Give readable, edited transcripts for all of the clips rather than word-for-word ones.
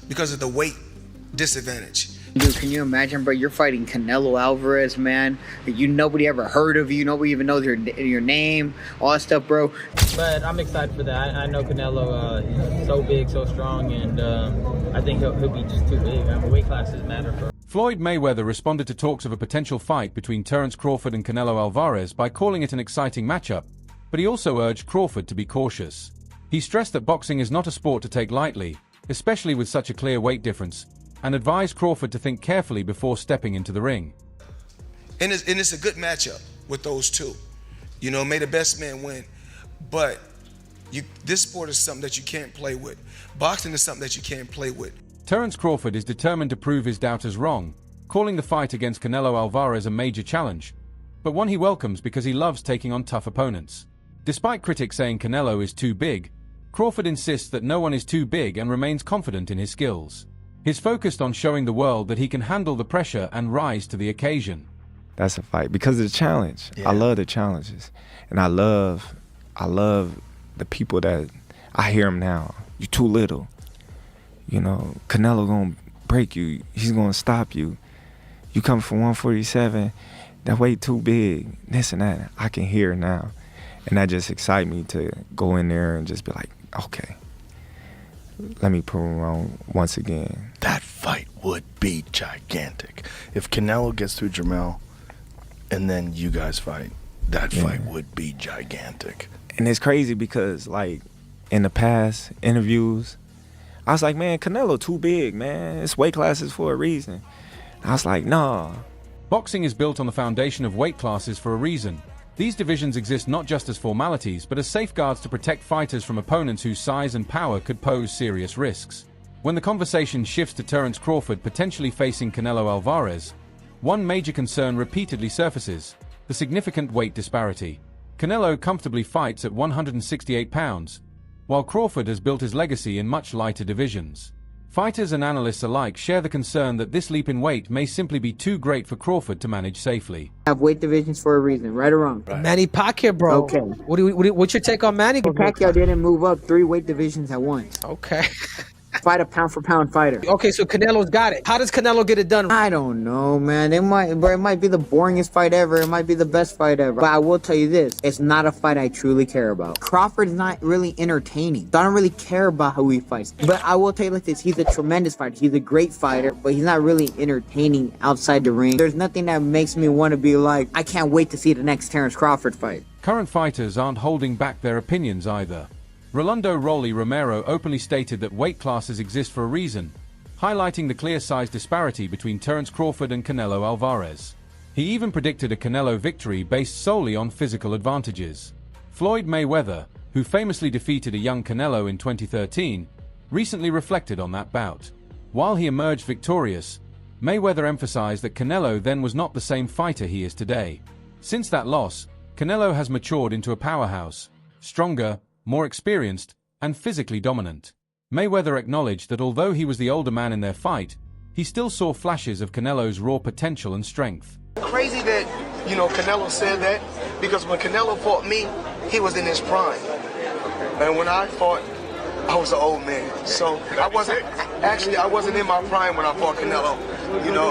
because of the weight disadvantage. Dude, can you imagine, bro? You're fighting Canelo Alvarez, man. Nobody ever heard of you. Nobody even knows your name, all that stuff, bro. But I'm excited for that. I know Canelo is so big, so strong, and I think he'll be just too big. Weight classes matter for him. Floyd Mayweather responded to talks of a potential fight between Terence Crawford and Canelo Alvarez by calling it an exciting matchup, but he also urged Crawford to be cautious. He stressed that boxing is not a sport to take lightly, especially with such a clear weight difference, and advised Crawford to think carefully before stepping into the ring. And it's a good matchup with those two. May the best man win. But this sport is something that you can't play with. Boxing is something that you can't play with. Terence Crawford is determined to prove his doubters wrong, calling the fight against Canelo Alvarez a major challenge, but one he welcomes because he loves taking on tough opponents. Despite critics saying Canelo is too big, Crawford insists that no one is too big and remains confident in his skills. He's focused on showing the world that he can handle the pressure and rise to the occasion. That's a fight because of the challenge. Yeah. I love the challenges, and I love the people that I hear them now. You too little. Canelo gonna break you. He's gonna stop you. You come from 147, that weight too big. This and that. I can hear now, and that just excites me to go in there and just be like, okay. Let me prove him wrong once again. That fight would be gigantic. If Canelo gets through Jamel and then you guys fight, that fight would be gigantic. And it's crazy because, in the past interviews, I was like, man, Canelo too big, man. It's weight classes for a reason. I was like, nah. Boxing is built on the foundation of weight classes for a reason. These divisions exist not just as formalities, but as safeguards to protect fighters from opponents whose size and power could pose serious risks. When the conversation shifts to Terence Crawford potentially facing Canelo Alvarez, one major concern repeatedly surfaces: the significant weight disparity. Canelo comfortably fights at 168 pounds, while Crawford has built his legacy in much lighter divisions. Fighters and analysts alike share the concern that this leap in weight may simply be too great for Crawford to manage safely. Have weight divisions for a reason, right or wrong? Right. Manny Pacquiao, bro. Okay. What's your take on Manny? Pacquiao didn't move up 3 weight divisions at once. Okay. Fight a pound-for-pound fighter. Okay, so Canelo's got it. How does Canelo get it done? I don't know, man. It might be the boringest fight ever. It might be the best fight ever. But I will tell you this: it's not a fight I truly care about. Crawford's not really entertaining. So I don't really care about how he fights. But I will tell you like this: he's a tremendous fighter. He's a great fighter, but he's not really entertaining outside the ring. There's nothing that makes me want to be like, I can't wait to see the next Terence Crawford fight. Current fighters aren't holding back their opinions either. Rolando Rolly Romero openly stated that weight classes exist for a reason, highlighting the clear size disparity between Terence Crawford and Canelo Alvarez. He even predicted a Canelo victory based solely on physical advantages. Floyd Mayweather, who famously defeated a young Canelo in 2013, recently reflected on that bout. While he emerged victorious, Mayweather emphasized that Canelo then was not the same fighter he is today. Since that loss, Canelo has matured into a powerhouse, stronger, more experienced, and physically dominant. Mayweather acknowledged that although he was the older man in their fight, he still saw flashes of Canelo's raw potential and strength. Crazy that, Canelo said that, because when Canelo fought me, he was in his prime. And when I fought, I was an old man. So I wasn't in my prime when I fought Canelo.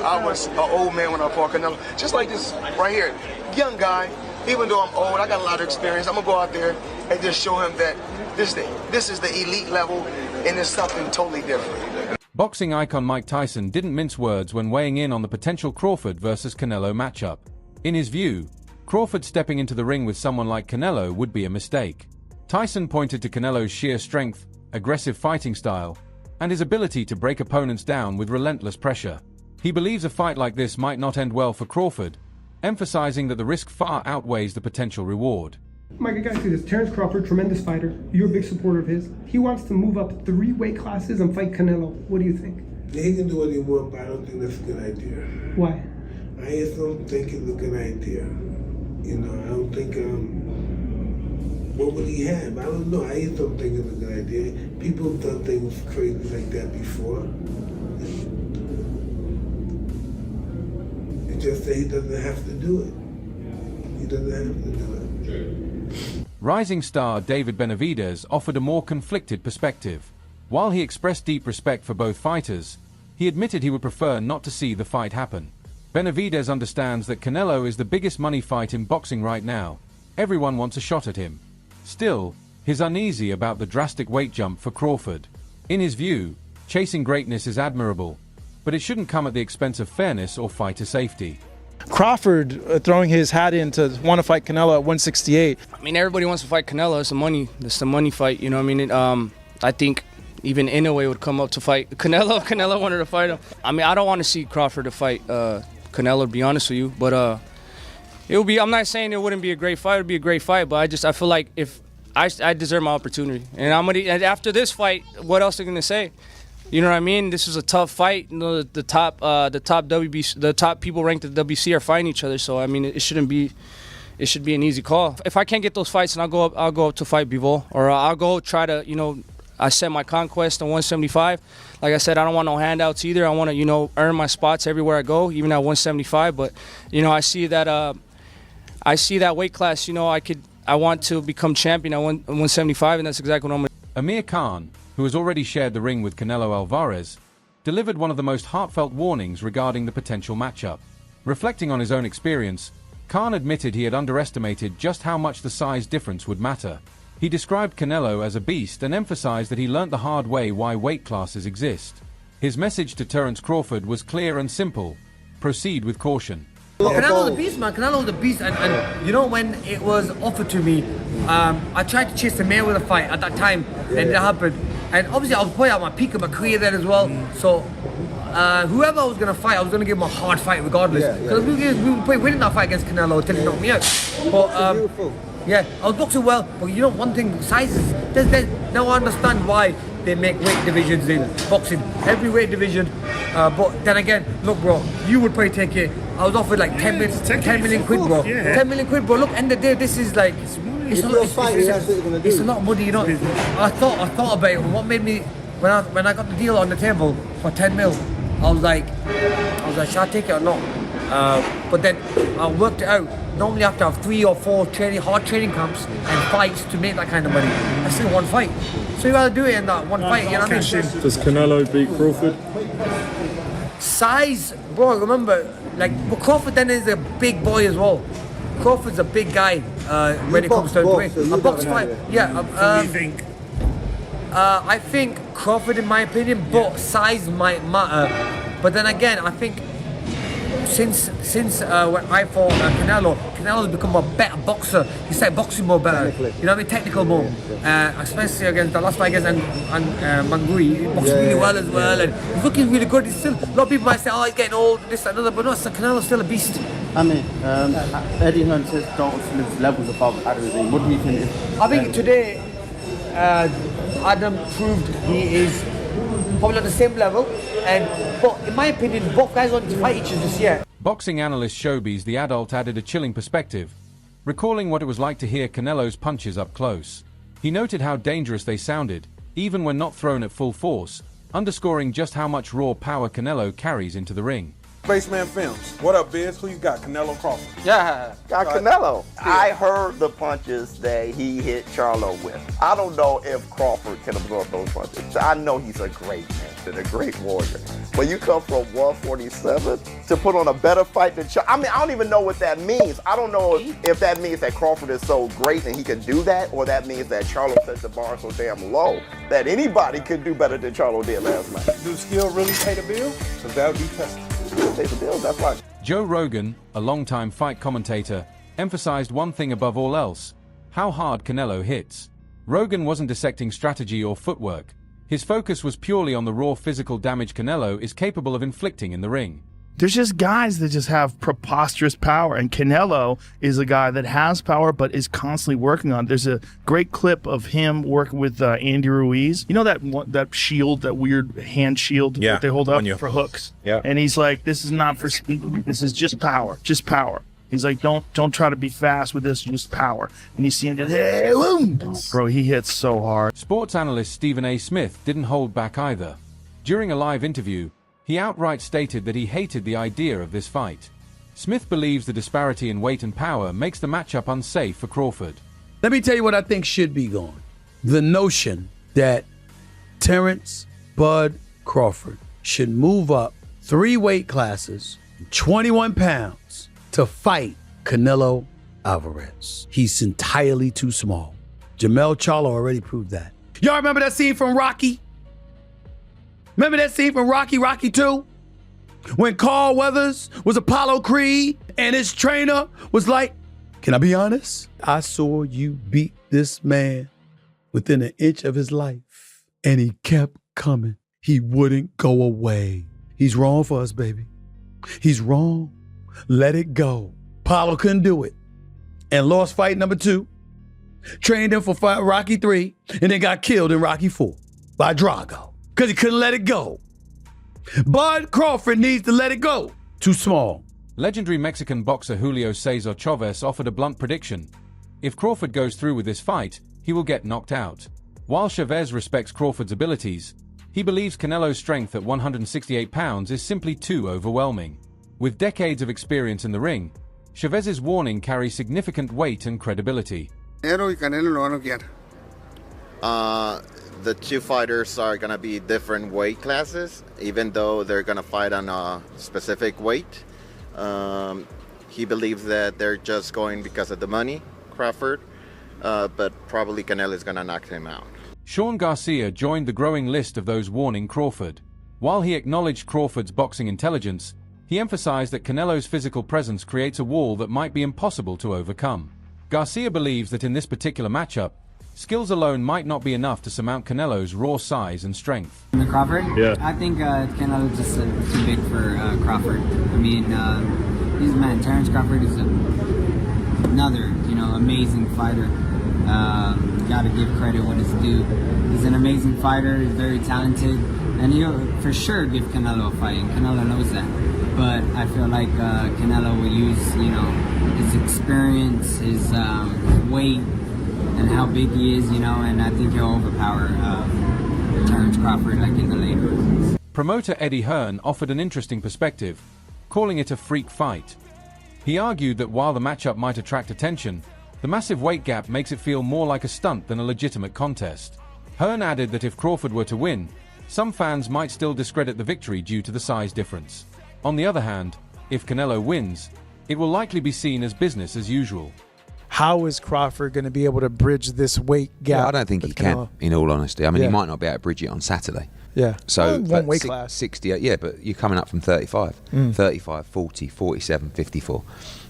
I was an old man when I fought Canelo. Just like this right here, young guy. Even though I'm old, I got a lot of experience. I'm gonna go out there and just show him that this is the elite level, and it's something totally different. Boxing icon Mike Tyson didn't mince words when weighing in on the potential Crawford versus Canelo matchup. In his view, Crawford stepping into the ring with someone like Canelo would be a mistake. Tyson pointed to Canelo's sheer strength, aggressive fighting style, and his ability to break opponents down with relentless pressure. He believes a fight like this might not end well for Crawford, emphasizing that the risk far outweighs the potential reward. Mike, I gotta say this. Terence Crawford, tremendous fighter. You're a big supporter of his. He wants to move up 3 weight classes and fight Canelo. What do you think? Yeah, he can do what he wants, but I don't think that's a good idea. Why? I just don't think it's a good idea. I don't think, what would he have? I don't know. I just don't think it's a good idea. People have done things crazy like that before. Just say he doesn't have to do it. He doesn't have to do it. Rising star David Benavidez offered a more conflicted perspective. While he expressed deep respect for both fighters, he admitted he would prefer not to see the fight happen. Benavidez understands that Canelo is the biggest money fight in boxing right now. Everyone wants a shot at him. Still, he's uneasy about the drastic weight jump for Crawford. In his view, chasing greatness is admirable, but it shouldn't come at the expense of fairness or fighter safety. Crawford throwing his hat in to want to fight Canelo at 168. I mean, everybody wants to fight Canelo. It's the money fight. You know what I mean? I think even Inoue would come up to fight Canelo. Canelo wanted to fight him. I mean, I don't want to see Crawford to fight Canelo, to be honest with you. But it would be. I'm not saying it wouldn't be a great fight. It would be a great fight. But I feel like if I deserve my opportunity, and and after this fight, what else are they gonna say? You know what I mean? This was a tough fight. You know, the top WBC, the top people ranked at the WBC are fighting each other. So I mean, it should be an easy call. If I can't get those fights, then I'll go up to fight Bivol, or I'll go try to, I set my conquest on 175. Like I said, I don't want no handouts either. I want to, earn my spots everywhere I go, even at 175. But, I see that weight class. I want to become champion at 175, and that's exactly what I'm going to do. Amir Khan, who has already shared the ring with Canelo Alvarez, delivered one of the most heartfelt warnings regarding the potential matchup. Reflecting on his own experience, Khan admitted he had underestimated just how much the size difference would matter. He described Canelo as a beast and emphasized that he learnt the hard way why weight classes exist. His message to Terence Crawford was clear and simple: proceed with caution. Well, Canelo's a beast, man. Canelo's a beast, and when it was offered to me, I tried to chase the Mayweather fight at that time, and it happened. And obviously, I was probably at my peak of my career then as well. So, whoever I was gonna fight, I was gonna give him a hard fight regardless. Because we were probably winning that fight against Canelo until he knocked me out. But yeah, I was boxing well. But one thing, sizes. Now I understand why they make weight divisions in boxing. Every weight division. But then again, look, bro, you would probably take it. I was offered like 10 million quid, bro. 10 million quid, bro. Look, end of the day, this is like, it's a lot of money, I thought about it. What made me, when I got the deal on the table for 10 mil, I was like, shall I take it or not? But then I worked it out. Normally I have to have 3 or 4 hard training camps and fights to make that kind of money. I still one fight. So you gotta do it in that one fight, you know what I mean? Does Canelo beat Crawford? Size, bro, remember, but Crawford then is a big boy as well. Crawford's a big guy when it comes to weight. A box fight, yeah. I think Crawford, in my opinion, but size might matter. But then again, I think since when I fought Canelo's become a better boxer. He started boxing more better. You know what I mean? Technical more. Especially against the last fight against Mangui. He boxed really well as well, and he's looking really good. He's still, a lot of people might say, oh, he's getting old, this, that, another, but no, Canelo's still a beast. I mean, Eddie Hearn says don't live levels above Adam. What do you think? I think today, Adam proved he is probably on the same level, but in my opinion, both guys want to fight each other this year. Boxing analyst Showbiz the Adult added a chilling perspective, recalling what it was like to hear Canelo's punches up close. He noted how dangerous they sounded, even when not thrown at full force, underscoring just how much raw power Canelo carries into the ring. Spaceman Films. What up, Biz? Who you got? Canelo Crawford. Yeah, got Canelo. I heard the punches that he hit Charlo with. I don't know if Crawford can absorb those punches. I know he's a great man and a great warrior. But you come from 147 to put on a better fight than Charlo. I mean, I don't even know what that means. I don't know if that means that Crawford is so great and he can do that, or that means that Charlo set the bar so damn low that anybody could do better than Charlo did last night. Do skill really pay the bill? Because that would be tested. That's right. Joe Rogan, a longtime fight commentator, emphasized one thing above all else: how hard Canelo hits. Rogan wasn't dissecting strategy or footwork. His focus was purely on the raw physical damage Canelo is capable of inflicting in the ring. There's just guys that just have preposterous power, and Canelo is a guy that has power but is constantly working on it. There's a great clip of him working with Andy Ruiz. You know that shield, that weird hand shield that they hold up for hooks? Yeah. And he's like, this is not for speed. This is just power. Just power. He's like, don't try to be fast with this, just power. And you see him just, hey, boom! Bro, he hits so hard. Sports analyst Stephen A. Smith didn't hold back either. During a live interview, he outright stated that he hated the idea of this fight. Smith believes the disparity in weight and power makes the matchup unsafe for Crawford. Let me tell you what I think should be gone. The notion that Terence Bud Crawford should move up 3 weight classes, 21 pounds, to fight Canelo Alvarez. He's entirely too small. Jermell Charlo already proved that. Y'all remember that scene from Rocky? Remember that scene from Rocky 2? When Carl Weathers was Apollo Creed and his trainer was like, can I be honest? I saw you beat this man within an inch of his life. And he kept coming. He wouldn't go away. He's wrong for us, baby. He's wrong. Let it go. Apollo couldn't do it and lost fight number 2. Trained him for Rocky 3 and then got killed in Rocky 4 by Drago because he couldn't let it go. Bud Crawford needs to let it go. Too small. Legendary Mexican boxer Julio Cesar Chavez offered a blunt prediction. If Crawford goes through with this fight, he will get knocked out. While Chavez respects Crawford's abilities, he believes Canelo's strength at 168 pounds is simply too overwhelming. With decades of experience in the ring, Chavez's warning carries significant weight and credibility. The two fighters are going to be different weight classes, even though they're going to fight on a specific weight. He believes that they're just going because of the money, Crawford, but probably Canelo is going to knock him out. Sean Garcia joined the growing list of those warning Crawford. While he acknowledged Crawford's boxing intelligence, he emphasized that Canelo's physical presence creates a wall that might be impossible to overcome. Garcia believes that in this particular matchup, skills alone might not be enough to surmount Canelo's raw size and strength. Crawford? Yeah. I think Canelo's just too big for Crawford. I mean, Terence Crawford is another, amazing fighter. Gotta give credit when it's due. He's an amazing fighter, he's very talented, and he'll for sure give Canelo a fight, and Canelo knows that. But I feel like Canelo will use, his experience, his weight, and how big he is, and I think he'll overpower Terence Crawford like in the later rounds. Promoter Eddie Hearn offered an interesting perspective, calling it a freak fight. He argued that while the matchup might attract attention, the massive weight gap makes it feel more like a stunt than a legitimate contest. Hearn added that if Crawford were to win, some fans might still discredit the victory due to the size difference. On the other hand, if Canelo wins, it will likely be seen as business as usual. How is Crawford going to be able to bridge this weight gap? Yeah, I don't think he can, in all honesty. I mean, he might not be able to bridge it on Saturday. Yeah. So, one weight class. 68, yeah, but you're coming up from 35. 35, 40, 47, 54.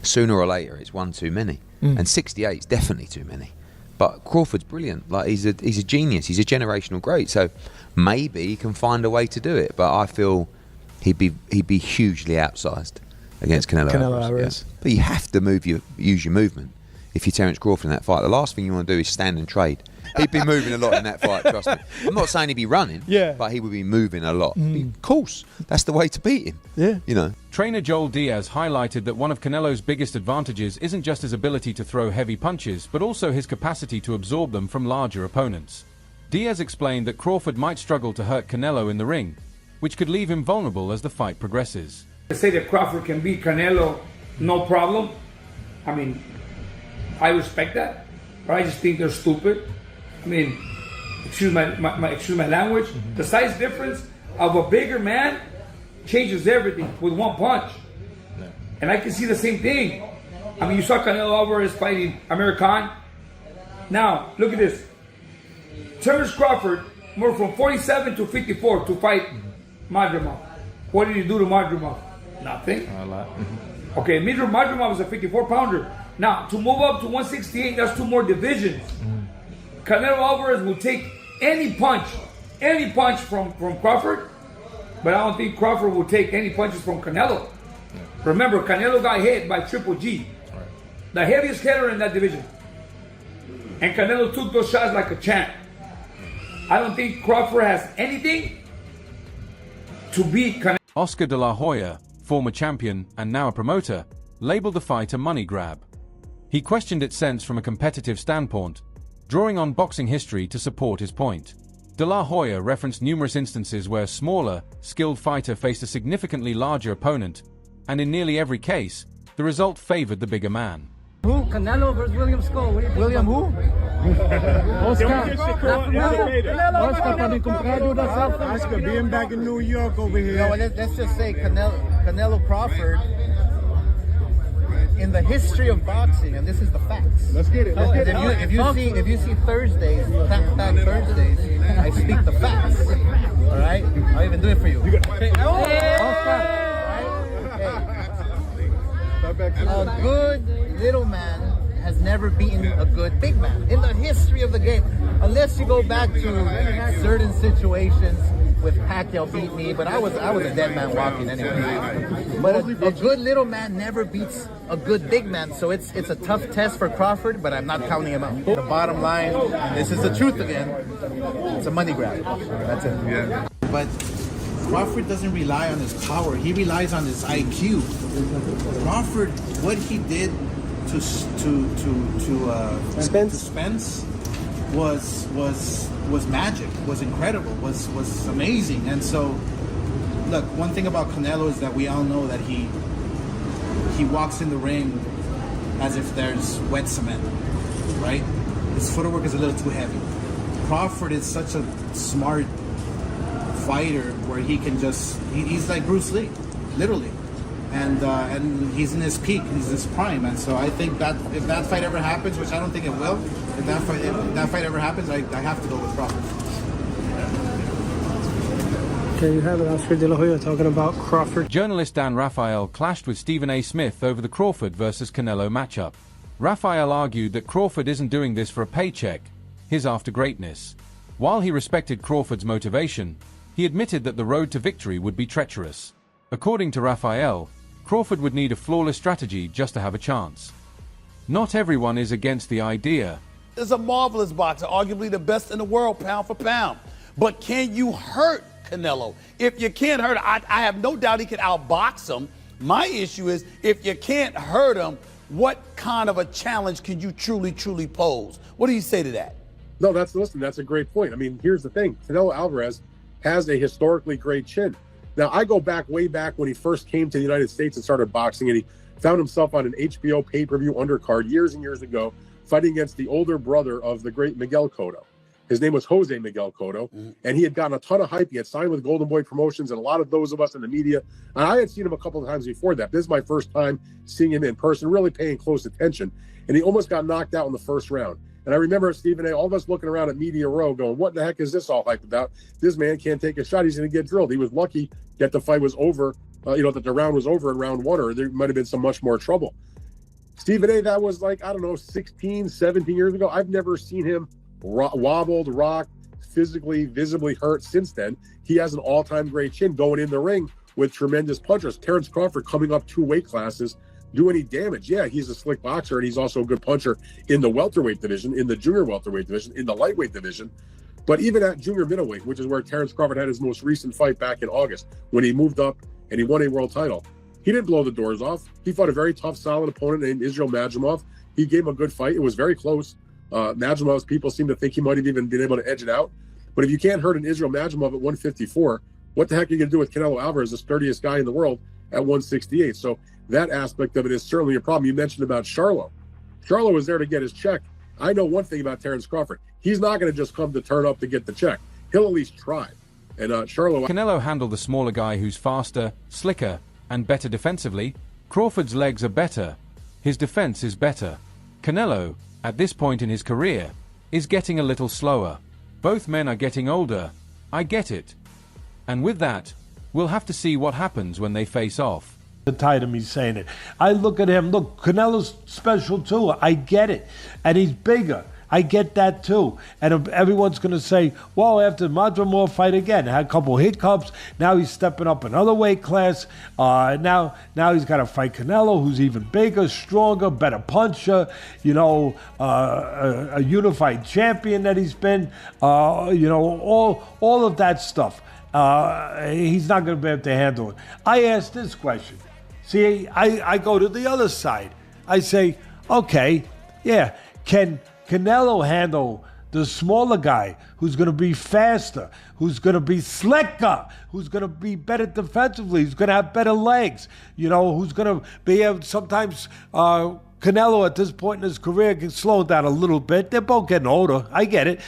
Sooner or later, it's one too many. And 68 is definitely too many. But Crawford's brilliant. Like, he's a genius. He's a generational great. So maybe he can find a way to do it. But I feel he'd be hugely outsized against Canelo Alvarez. Yeah. But you have to use your movement. If you're Terence Crawford in that fight, the last thing you want to do is stand and trade. He'd be moving a lot in that fight, trust me. I'm not saying he'd be running, but he would be moving a lot. Of course, that's the way to beat him. Yeah. Trainer Joel Diaz highlighted that one of Canelo's biggest advantages isn't just his ability to throw heavy punches, but also his capacity to absorb them from larger opponents. Diaz explained that Crawford might struggle to hurt Canelo in the ring, which could leave him vulnerable as the fight progresses. To say that Crawford can beat Canelo, no problem. I mean, I respect that, but I just think they're stupid. I mean, excuse my language. The size difference of a bigger man changes everything with one punch. And I can see the same thing. I mean, you saw Canelo Alvarez fighting Amir Khan. Now, look at this. Terence Crawford moved from 47 to 54 to fight Madrimov. What did he do to Madrimov? Nothing. A lot. Okay, Madrimov was a 54-pounder. Now, to move up to 168, that's 2 more divisions. Canelo Alvarez will take any punch from Crawford, but I don't think Crawford will take any punches from Canelo. Remember, Canelo got hit by Triple G, the heaviest hitter in that division. And Canelo took those shots like a champ. I don't think Crawford has anything to beat Canelo. Oscar de la Hoya, former champion and now a promoter, labeled the fight a money grab. He questioned its sense from a competitive standpoint, drawing on boxing history to support his point. De La Hoya referenced numerous instances where a smaller, skilled fighter faced a significantly larger opponent, and in nearly every case, the result favored the bigger man. Who? Canelo versus William Skull. What do you think? William who? Oscar, being back in New York over here. No, let's just say Canelo Crawford, in the history of boxing, and this is the facts. Let's get it. If you see Thursdays, Fact Thursdays, I speak the facts. All right, I'll even do it for you. A good little man has never beaten a good big man in the history of the game, unless you go back to certain situations with Pacquiao beat me, but I was a dead man walking anyway. But a good little man never beats a good big man, so it's a tough test for Crawford, but I'm not counting him out. The bottom line, and this is the truth again, it's a money grab. That's it. Yeah. But Crawford doesn't rely on his power, he relies on his IQ. Crawford, what he did to Spence was magic, was incredible, was amazing. And so, look, one thing about Canelo is that we all know that he walks in the ring as if there's wet cement, right? His footwork is a little too heavy. Crawford is such a smart fighter where he can he's like Bruce Lee, literally. And he's in his peak, he's in his prime, and so I think that if that fight ever happens, which I don't think it will, if that fight ever happens, I have to go with Crawford. Okay, you have it, Oscar De La Hoya talking about Crawford. Journalist Dan Raphael clashed with Stephen A. Smith over the Crawford versus Canelo matchup. Raphael argued that Crawford isn't doing this for a paycheck, he's after greatness. While he respected Crawford's motivation, he admitted that the road to victory would be treacherous. According to Raphael, Crawford would need a flawless strategy just to have a chance. Not everyone is against the idea. Is a marvelous boxer, arguably the best in the world, pound for pound. But can you hurt Canelo? If you can't hurt him, I have no doubt he can outbox him. My issue is, if you can't hurt him, what kind of a challenge can you truly pose? What do you say to that? No, that's a great point. I mean, here's the thing. Canelo Alvarez has a historically great chin. Now, I go way back when he first came to the United States and started boxing, and he found himself on an HBO pay-per-view undercard years and years ago, fighting against the older brother of the great Miguel Cotto. His name was Jose Miguel Cotto, and he had gotten a ton of hype. He had signed with Golden Boy Promotions, and a lot of those of us in the media, and I had seen him a couple of times before that. This is my first time seeing him in person, really paying close attention, and he almost got knocked out in the first round. And I remember Stephen A., all of us looking around at Media Row going, what the heck is this all hype about? This man can't take a shot. He's going to get drilled. He was lucky that the fight was over, that the round was over in round one, or there might have been some much more trouble. Stephen A., that was 16, 17 years ago. I've never seen him wobbled, rocked, physically, visibly hurt since then. He has an all-time great chin going in the ring with tremendous punchers. Terence Crawford coming up 2 weight classes, do any damage. Yeah, he's a slick boxer, and he's also a good puncher in the welterweight division, in the junior welterweight division, in the lightweight division. But even at junior middleweight, which is where Terence Crawford had his most recent fight back in August, when he moved up and he won a world title, he didn't blow the doors off. He fought a very tough, solid opponent named Israel Madrimov. He gave him a good fight. It was very close. Madrimov's people seem to think he might have even been able to edge it out. But if you can't hurt an Israel Madrimov at 154, what the heck are you going to do with Canelo Alvarez, the sturdiest guy in the world, at 168? So that aspect of it is certainly a problem. You mentioned about Charlo. Charlo was there to get his check. I know one thing about Terence Crawford. He's not going to just come to turn up to get the check. He'll at least try. And Charlo... Canelo handled the smaller guy who's faster, slicker, and better defensively. Crawford's legs are better. His defense is better. Canelo, at this point in his career, is getting a little slower. Both men are getting older. I get it. And with that, we'll have to see what happens when they face off. The tight him, he's saying it. I look at him. Look, Canelo's special too. I get it. And he's bigger. I get that too. And everyone's going to say, well, after Madrimov fight again, had a couple hiccups. Now he's stepping up another weight class. Now he's got to fight Canelo, who's even bigger, stronger, better puncher. A unified champion that he's been. All of that stuff. He's not going to be able to handle it. I ask this question. See, I go to the other side. I say, okay, yeah, can Canelo handle the smaller guy who's going to be faster, who's going to be slicker, who's going to be better defensively, who's going to have better legs, who's going to be able sometimes Canelo Canelo at this point in his career can slow down a little bit. They're both getting older. I get it.